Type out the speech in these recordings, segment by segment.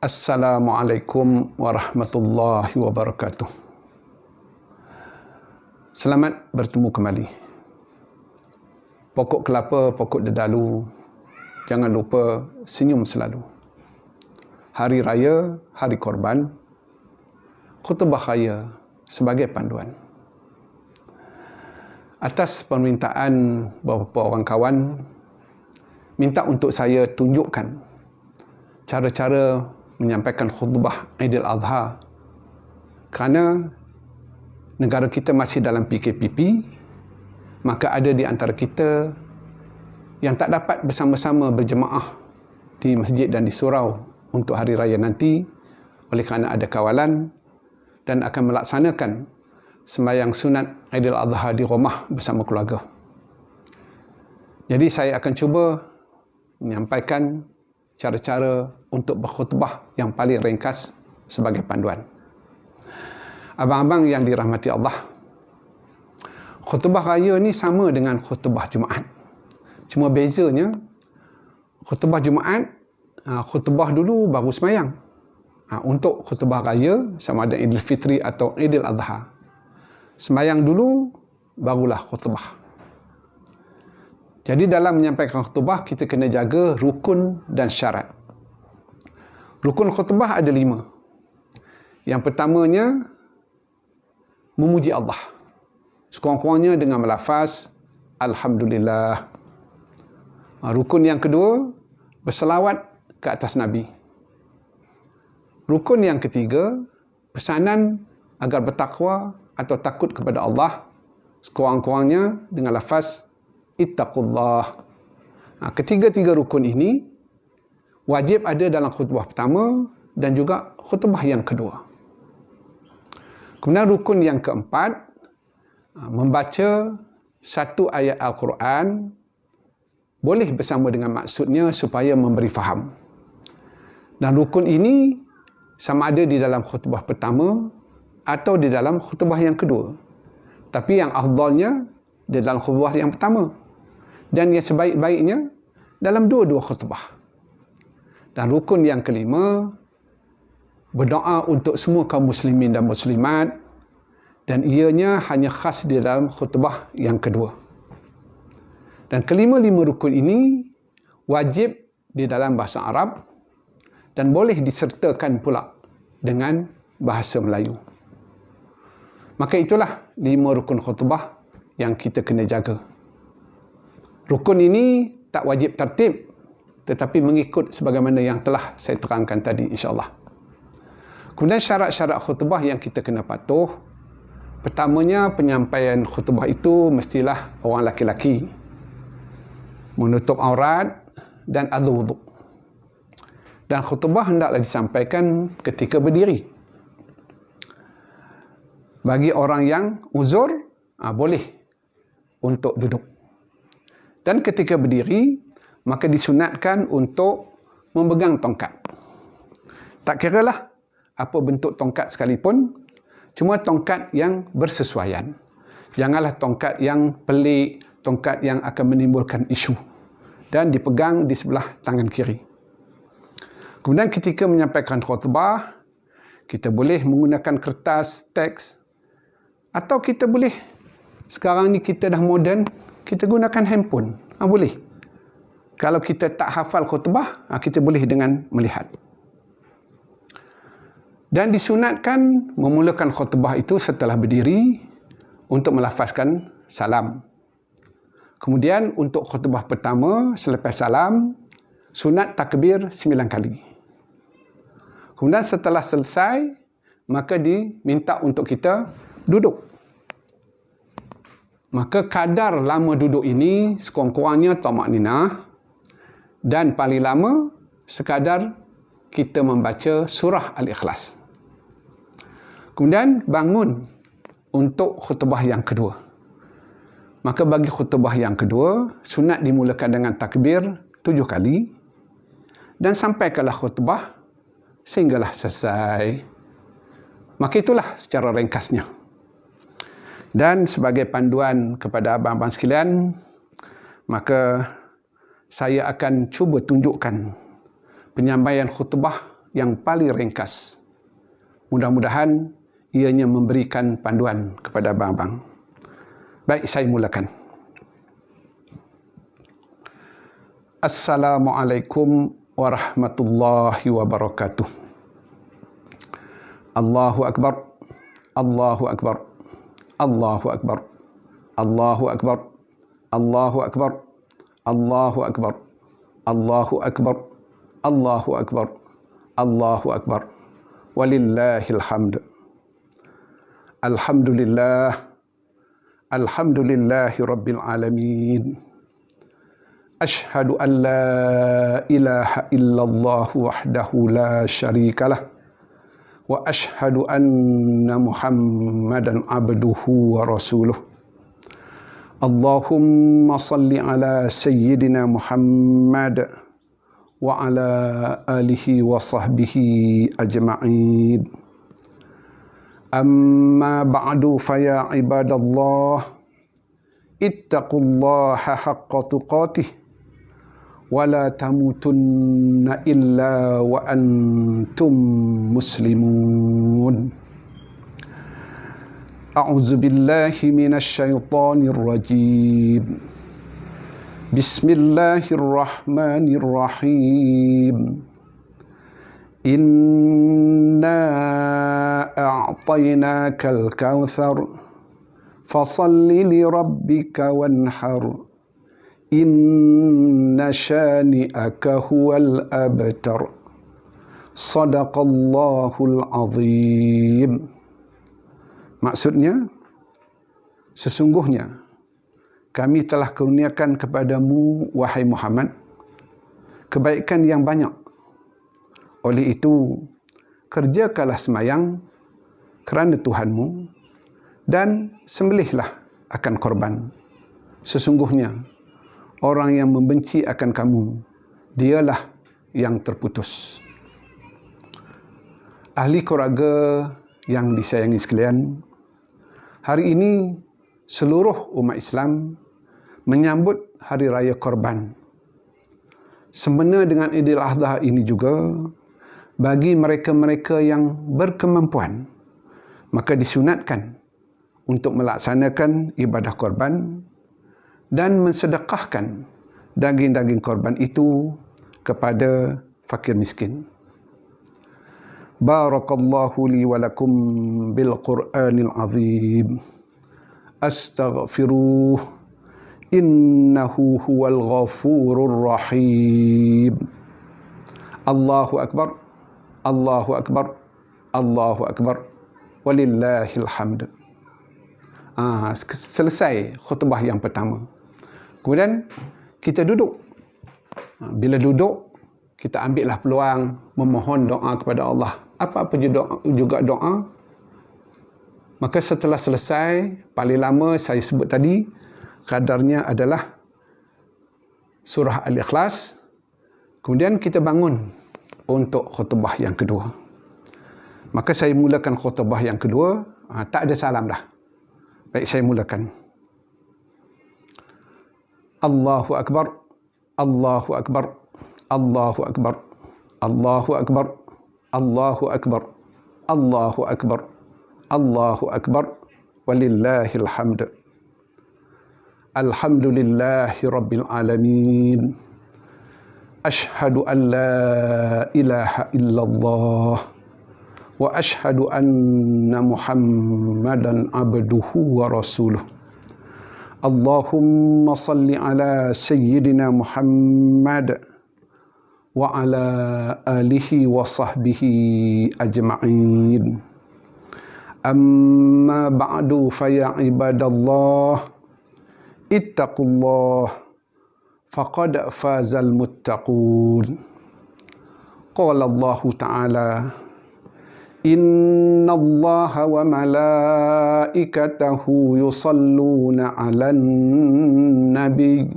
Assalamualaikum warahmatullahi wabarakatuh. Selamat bertemu kembali. Pokok kelapa, pokok dedalu, jangan lupa senyum selalu. Hari Raya, Hari Korban, khutbah raya sebagai panduan. Atas permintaan beberapa orang kawan, minta untuk saya tunjukkan cara-cara menyampaikan khutbah Aidil Adha kerana negara kita masih dalam PKPP, maka ada di antara kita yang tak dapat bersama-sama berjemaah di masjid dan di surau untuk hari raya nanti oleh kerana ada kawalan dan akan melaksanakan sembahyang sunat Aidil Adha di rumah bersama keluarga. Jadi saya akan cuba menyampaikan cara-cara untuk berkhutbah yang paling ringkas sebagai panduan. Abang-abang yang dirahmati Allah, khutbah raya ni sama dengan khutbah Jumaat. Cuma bezanya, khutbah Jumaat, khutbah dulu baru sembahyang. Untuk khutbah raya, sama ada Idul Fitri atau Aidil Adha, sembahyang dulu, barulah khutbah. Jadi dalam menyampaikan khutbah, kita kena jaga rukun dan syarat. Rukun khutbah ada 5. Yang pertamanya, memuji Allah. Sekurang-kurangnya dengan melafaz Alhamdulillah. Rukun yang kedua, berselawat ke atas Nabi. Rukun yang ketiga, pesanan agar bertakwa atau takut kepada Allah. Sekurang-kurangnya dengan lafaz Ittaqullah. Ketiga-tiga rukun ini wajib ada dalam khutbah pertama dan juga khutbah yang kedua. Kemudian rukun yang keempat, membaca satu ayat Al-Quran, boleh bersama dengan maksudnya supaya memberi faham. Dan rukun ini sama ada di dalam khutbah pertama atau di dalam khutbah yang kedua. Tapi yang afdalnya di dalam khutbah yang pertama. Dan yang sebaik-baiknya dalam dua-dua khutbah. Dan rukun yang kelima, berdoa untuk semua kaum muslimin dan muslimat, dan ianya hanya khas di dalam khutbah yang kedua. Dan kelima-lima rukun ini wajib di dalam bahasa Arab dan boleh disertakan pula dengan bahasa Melayu. Maka itulah 5 rukun khutbah yang kita kena jaga. Rukun ini tak wajib tertib, tetapi mengikut sebagaimana yang telah saya terangkan tadi, insyaAllah. Kemudian syarat-syarat khutbah yang kita kena patuh. Pertamanya, penyampaian khutbah itu mestilah orang laki-laki, menutup aurat dan ada wuduk. Dan khutbah hendaklah disampaikan ketika berdiri. Bagi orang yang uzur, boleh untuk duduk. Dan ketika berdiri, maka disunatkan untuk memegang tongkat. Tak kiralah apa bentuk tongkat sekalipun, cuma tongkat yang bersesuaian. Janganlah tongkat yang pelik, tongkat yang akan menimbulkan isu. Dan dipegang di sebelah tangan kiri. Kemudian ketika menyampaikan khutbah, kita boleh menggunakan kertas, teks, atau kita boleh, sekarang ni kita dah moden, kita gunakan handphone. Boleh. Kalau kita tak hafal khutbah, kita boleh dengan melihat. Dan disunatkan memulakan khutbah itu setelah berdiri untuk melafazkan salam. Kemudian untuk khutbah pertama, selepas salam, sunat takbir 9 kali. Kemudian setelah selesai, maka diminta untuk kita duduk. Maka kadar lama duduk ini sekurang-kurangnya tamakninah, dan paling lama sekadar kita membaca surah Al-Ikhlas. Kemudian bangun untuk khutbah yang kedua. Maka bagi khutbah yang kedua, sunat dimulakan dengan takbir 7 kali dan sampaikanlah khutbah sehinggalah selesai. Maka itulah secara ringkasnya. Dan sebagai panduan kepada abang-abang sekalian, maka saya akan cuba tunjukkan penyampaian khutbah yang paling ringkas. Mudah-mudahan ianya memberikan panduan kepada abang-abang. Baik, saya mulakan. Assalamualaikum warahmatullahi wabarakatuh. Allahu Akbar, Allahu Akbar, Allahu Akbar, Allahu Akbar, Allahu Akbar, Allahu Akbar, Allahu Akbar, Allahu Akbar, Allahu Akbar, walillahil hamd. Alhamdulillah, alhamdulillahi rabbil alamin. Ashhadu an la ilaha illallah wahdahu la syarikalah. Wa ashhadu anna Muhammadan abduhu wa rasuluh. Allahumma salli ala sayyidina Muhammad wa ala alihi wa sahbihi ajma'in. Amma ba'du faya ibadallah, ittaqullaha haqqa tuqatih wa la tamutunna illa wa antum muslimun. A'udzu billahi minasy syaithanir rajim. Bismillahirrahmanirrahim. Inna a'tainakal kautsar fasalli li rabbika wanhar. Inna syani'aka huwal abtar. Sadaqallahul azim. Maksudnya, sesungguhnya kami telah kurniakan kepadamu, wahai Muhammad, kebaikan yang banyak. Oleh itu, kerjakanlah semayang kerana Tuhanmu dan sembelihlah akan korban. Sesungguhnya, orang yang membenci akan kamu, dialah yang terputus. Ahli keluarga yang disayangi sekalian, hari ini seluruh umat Islam menyambut Hari Raya Korban. Semena dengan Idul Adha ini juga, bagi mereka-mereka yang berkemampuan, maka disunatkan untuk melaksanakan ibadah korban dan mensedekahkan daging-daging korban itu kepada fakir miskin. Barakallahu li wa lakum bil Qur'anil azim. Astaghfiruh, innahu huwal ghafurur rahim. Allahu Akbar, Allahu Akbar, Allahu Akbar, walillahil hamd. Selesai khutbah yang pertama. Kemudian kita duduk. Bila duduk, kita ambillah peluang memohon doa kepada Allah. Apa-apa juga doa. Maka setelah selesai, paling lama saya sebut tadi, kadarnya adalah surah Al-Ikhlas. Kemudian kita bangun untuk khutbah yang kedua. Maka saya mulakan khutbah yang kedua. Tak ada salam dah. Baik, saya mulakan. Allahu Akbar, Allahu Akbar, Allahu Akbar, Allahu Akbar, Allahu Akbar, Allahu Akbar, Allahu Akbar, walillahil hamd. Alhamdulillahi rabbil alamin. Ashhadu an la ilaha illallah wa ashhadu anna Muhammadan abduhu wa rasuluh. Allahumma salli ala sayyidina Muhammad wa ala alihi wa sahbihi ajma'in. Amma ba'du faya ibadallah, ittaqullah faqad fazal muttaqun. Qala Allah Ta'ala, Inna Allah wa malaikatahu yusalluna 'alan nabi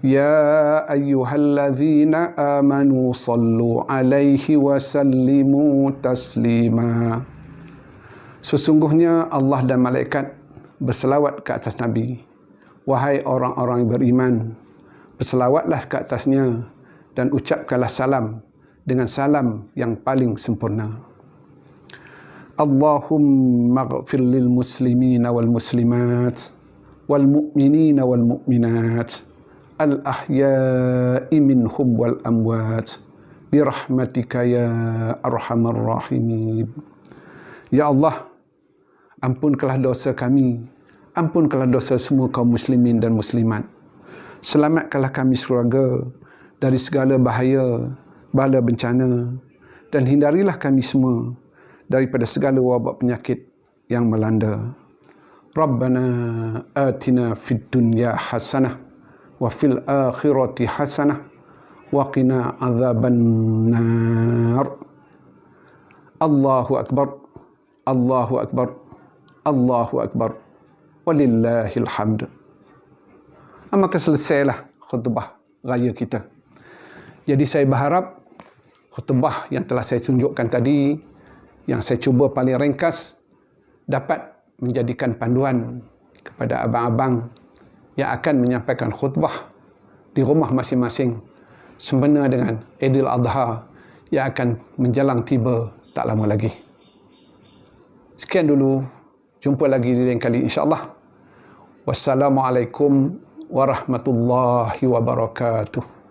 ya ayyuhalladzina amanu sallu 'alaihi wa sallimu taslima. Sesungguhnya Allah dan malaikat berselawat ke atas Nabi. Wahai orang-orang yang beriman, berselawatlah ke atasnya dan ucapkanlah salam dengan salam yang paling sempurna. Allahumma ighfir lil muslimina wal muslimat wal mu'minina wal mu'minat al ahya'i minhum wal amwat birahmatika ya arhamar rahimin. Ya Allah, ampunkanlah dosa kami, ampunkanlah dosa semua kaum muslimin dan muslimat. Selamatkanlah kami surga dari segala bahaya, bala bencana, dan hindarilah kami semua daripada segala wabak penyakit yang melanda. Rabbana atina fid dunya hasanah wa fil akhirati hasanah wa qina azaban nar. Allahu akbar, Allahu akbar, Allahu akbar, walillahil hamd. Maka selesailah khutbah raya kita. Jadi saya berharap khutbah yang telah saya tunjukkan tadi, yang saya cuba paling ringkas, dapat menjadikan panduan kepada abang-abang yang akan menyampaikan khutbah di rumah masing-masing sempena dengan Aidil Adha yang akan menjelang tiba tak lama lagi. Sekian dulu, jumpa lagi di lain kali insya-Allah. Wassalamualaikum warahmatullahi wabarakatuh.